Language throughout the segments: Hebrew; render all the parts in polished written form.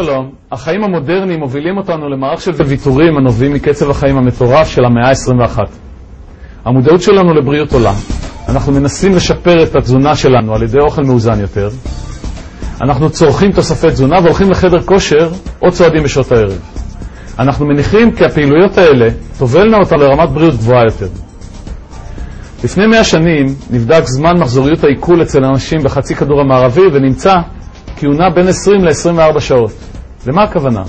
שלום, החיים המודרניים מובילים אותנו למערך של ויתורים הנובעים מקצב החיים המטורף של המאה ה-21. המודעות שלנו לבריאות עולה. אנחנו מנסים לשפר את התזונה שלנו על ידי אוכל מאוזן יותר. אנחנו צורכים תוספי תזונה והולכים לחדר כושר או צועדים בשעות הערב. אנחנו מניחים כי הפעילויות האלה תובלנה אותנו לרמת בריאות גבוהה יותר. לפני 100 שנים נבדק זמן מחזוריות העיכול אצל אנשים בחצי כדור המערבי ונמצא כי הוא נע בין 20 ל-24 שעות. למה הכוונה?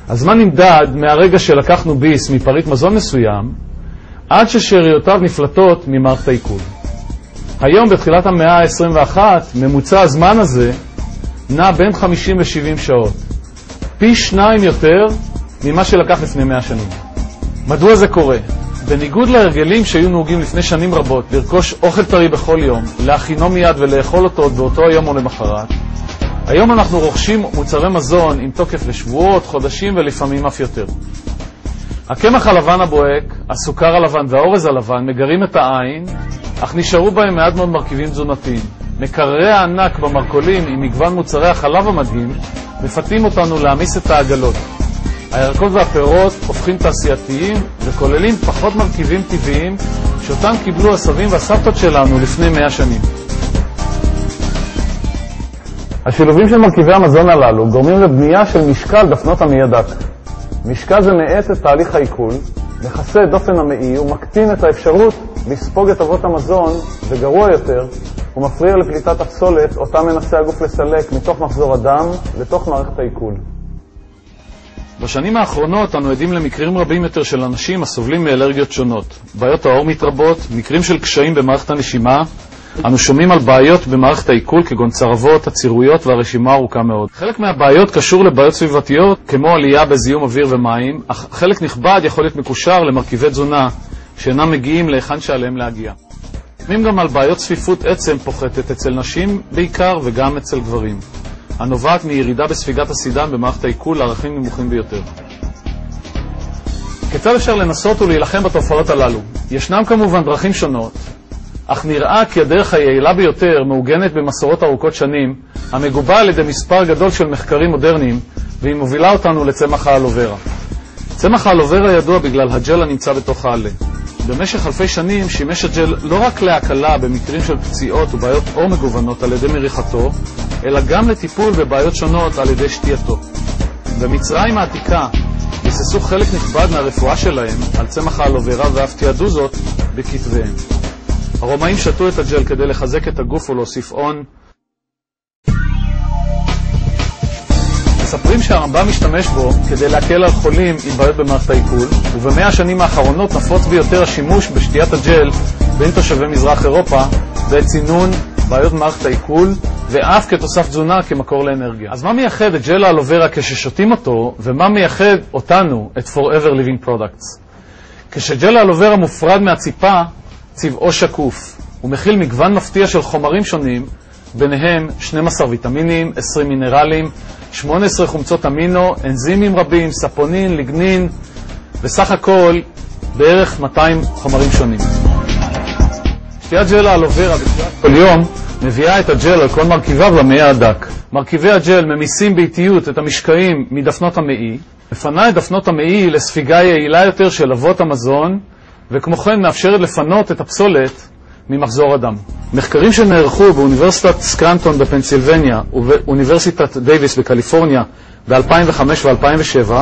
הזמן נמדד מהרגע שלקחנו ביס מפריט מזון מסוים עד ששאריותיו נפלטות ממערכת העיכול. היום בתחילת המאה ה-21 ממוצע הזמן הזה נע בין 50 ל-70 שעות. פי 2 יותר ממה שלקח לפני 100 שנים. מדוע זה קורה? בניגוד להרגלים שהיו נהוגים לפני שנים רבות לרכוש אוכל טרי בכל יום, להכינו מיד ולאכול אותו באותו היום או למחרת, היום אנחנו רוכשים מוצרי מזון עם תוקף לשבועות, חודשים ולפעמים אף יותר. הקמח הלבן הבוהק, הסוכר הלבן והאורז הלבן מגרים את העין, אך נשארו בהם מעט מאוד מרכיבים תזונתיים. מקררי הענק במרכולים עם מגוון מוצרי החלב המדהים מפתים אותנו להעמיס את העגלות. הירקות והפירות הופכים תעשייתיים וכוללים פחות מרכיבים טבעיים שאותם קיבלו הסבים והסבתות שלנו לפני 100 שנים. השילובים של מרכיבי המזון הללו גורמים לבנייה של משקל דפנות המעי הדק. משקל זה מאט את תהליך העיכול, מכסה את דופן המעי ומקטין את האפשרות לספוג את אבות המזון, וגרוע יותר, הוא מפריע לפליטת הפסולת אותה מנסה הגוף לסלק מתוך מחזור הדם לתוך מערכת העיכול. בשנים האחרונות אנו עדים למקרים רבים יותר של אנשים הסובלים מאלרגיות שונות. בעיות העור מתרבות, מקרים של קשיים במערכת הנשימה, אנו שומעים על בעיות במערכת העיכול כגון צרבות, הצירויות והרשימה ארוכה מאוד. חלק מהבעיות קשור לבעיות סביבתיות כמו עלייה בזיהום אוויר ומים, אך חלק נכבד יכול להיות מקושר למרכיבי תזונה שאינם מגיעים להיכן שעליהם להגיע. שומעים גם על בעיות צפיפות עצם פוחתת אצל נשים בעיקר וגם אצל גברים, הנובעת מירידה בספיגת הסידן במערכת העיכול לערכים נמוכים ביותר. כיצד אפשר לנסות ולהילחם בתופעות הללו? ישנם כמובן דרכים שונות, אך נראה כי הדרך היעילה ביותר מעוגנת במסורות ארוכות שנים, המגובה על ידי מספר גדול של מחקרים מודרניים, והיא מובילה אותנו לצמח האלוברה. צמח האלוברה ידוע בגלל הג'ל הנמצא בתוך העלה. במשך אלפי שנים שימש הג'ל לא רק להקלה במקרים של פציעות ובעיות עור מגוונות על ידי מריחתו, אלא גם לטיפול בבעיות שונות על ידי שתייתו. במצרים העתיקה ביססו חלק נכבד מהרפואה שלהם על צמח האלוברה ואף תיעדו זאת בכתביהם. הרומאים שתו את הג'ל כדי לחזק את הגוף ולהוסיף און. מספרים שהרמב"ם משתמש בו כדי להקל על חולים עם בעיות במערכת העיכול, וב100 השנים האחרונות נפוץ ביותר השימוש בשתיית הג'ל בין תושבי מזרח אירופה בעת צינון בעיות במערכת העיכול, ואף כתוסף תזונה כמקור לאנרגיה. אז מה מייחד את ג'ל האלוברה כששותים אותו, ומה מייחד אותנו, את Forever Living Products? כשג'ל האלוברה מופרד מהציפה, צבעו שקוף. הוא מכיל מגוון מפתיע של חומרים שונים, ביניהם 12 ויטמינים, 20 מינרלים, 18 חומצות אמינו, אנזימים רבים, ספונין, ליגנין, וסך הכל בערך 200 חומרים שונים. שתיית ג'ל האלוברה בתחילת כל יום מביאה את הג'ל על כל מרכיביו למעי הדק. מרכיבי הג'ל ממיסים באיטיות את המשקעים מדפנות המעי, מפנה את דפנות המעי לספיגה יעילה יותר של אבות המזון, וכמו כן מאפשרת לפנות את הפסולת ממחזור הדם. מחקרים שנערכו באוניברסיטת סקרנטון בפנסילבניה ובאוניברסיטת דייוויס בקליפורניה ב-2005 ו-2007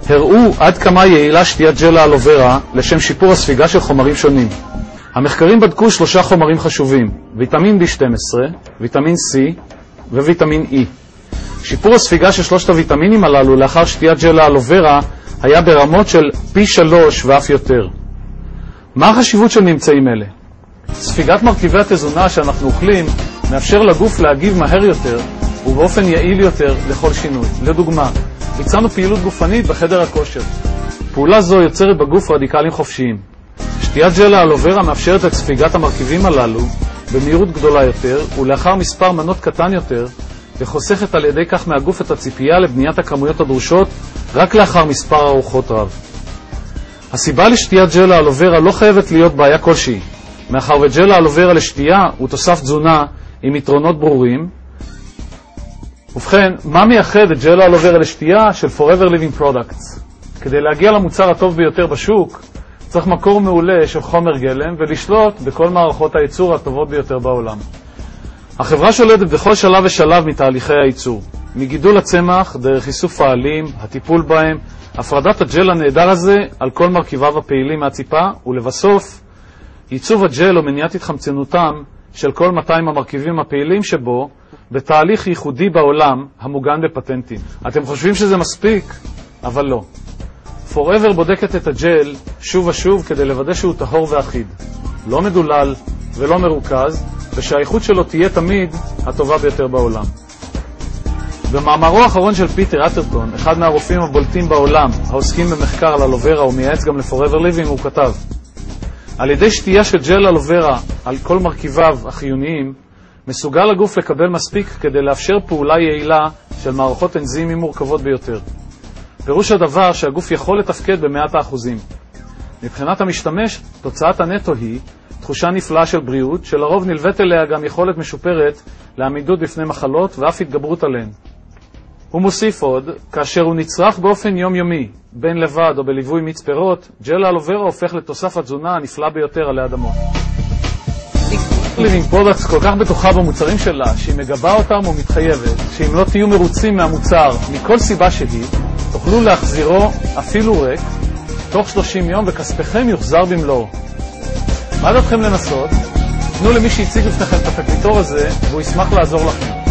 הראו עד כמה יעילה שתיית ג'ל האלוברה לשם שיפור הספיגה של חומרים שונים. המחקרים בדקו 3 חומרים חשובים, ויטמין B12, ויטמין C וויטמין E. שיפור הספיגה של 3 הוויטמינים הללו לאחר שתיית ג'ל האלוברה היה ברמות של פי 3 ואף יותר. מה החשיבות של ממצאים אלה? ספיגת מרכיבי התזונה שאנחנו אוכלים מאפשר לגוף להגיב מהר יותר ובאופן יעיל יותר לכל שינוי. לדוגמה, ביצענו פעילות גופנית בחדר הכושר. פעולה זו יוצרת בגוף רדיקלים חופשיים. שתיית ג'ל האלוברה מאפשרת את ספיגת המרכיבים הללו במהירות גדולה יותר ולאחר מספר מנות קטן יותר, וחוסכת על ידי כך מהגוף את הציפייה לבניית הכמויות הדרושות רק לאחר מספר ארוחות רב. הסיבה לשתיית ג'ל האלוברה לא חייבת להיות בעיה כלשהי. מאחר וג'ל האלוברה לשתייה הוא תוסף תזונה עם יתרונות ברורים, ובכן, מה מייחד את ג'ל האלוברה לשתייה של Forever Living Products? כדי להגיע למוצר הטוב ביותר בשוק, צריך מקור מעולה של חומר גלם ולשלוט בכל מערכות הייצור הטובות ביותר בעולם. החברה שולטת בכל שלב ושלב מתהליכי הייצור, מגידול הצמח, דרך איסוף העלים, הטיפול בהם, הפרדת הג'ל הנהדר הזה על כל מרכיביו הפעילים מהציפה, ולבסוף, ייצוב הג'ל או מניעת התחמצנותם של כל 200 המרכיבים הפעילים שבו, בתהליך ייחודי בעולם המוגן בפטנטים. אתם חושבים שזה מספיק? אבל לא. Forever בודקת את הג'ל שוב ושוב כדי לוודא שהוא טהור ואחיד, לא מדולל ולא מרוכז, ושהאיכות שלו תהיה תמיד הטובה ביותר בעולם. במאמרו האחרון של פיטר אטרטון, אחד מהרופאים הבולטים בעולם העוסקים במחקר על אלוברה ומייעץ גם ל-Forever Living, הוא כתב: על ידי שתייה של ג'ל אלוברה על כל מרכיביו החיוניים, מסוגל הגוף לקבל מספיק כדי לאפשר פעולה יעילה של מערכות אנזימים מורכבות ביותר. פירוש הדבר שהגוף יכול לתפקד ב100%. מבחינת המשתמש, תוצאת הנטו היא תחושה נפלאה של בריאות, שלרוב נלווית אליה גם יכולת משופרת לעמידות בפני מחלות ואף התגברות עליהן. הוא מוסיף עוד, כאשר הוא נצרך באופן יומיומי, בין לבד או בליווי מיץ פירות, ג'ל האלוברה הופך לתוסף התזונה הנפלא ביותר עלי אדמות. Living Products כל כך בטוחה במוצרים שלה, שהיא מגבה אותם ומתחייבת, שאם לא תהיו מרוצים מהמוצר מכל סיבה שהיא, תוכלו להחזירו אפילו ריק, תוך 30 יום וכספכם יוחזר במלואו. מה דעתכם לנסות? תנו למי שהציג לפניכם את התקליטור הזה, והוא ישמח לעזור לכם.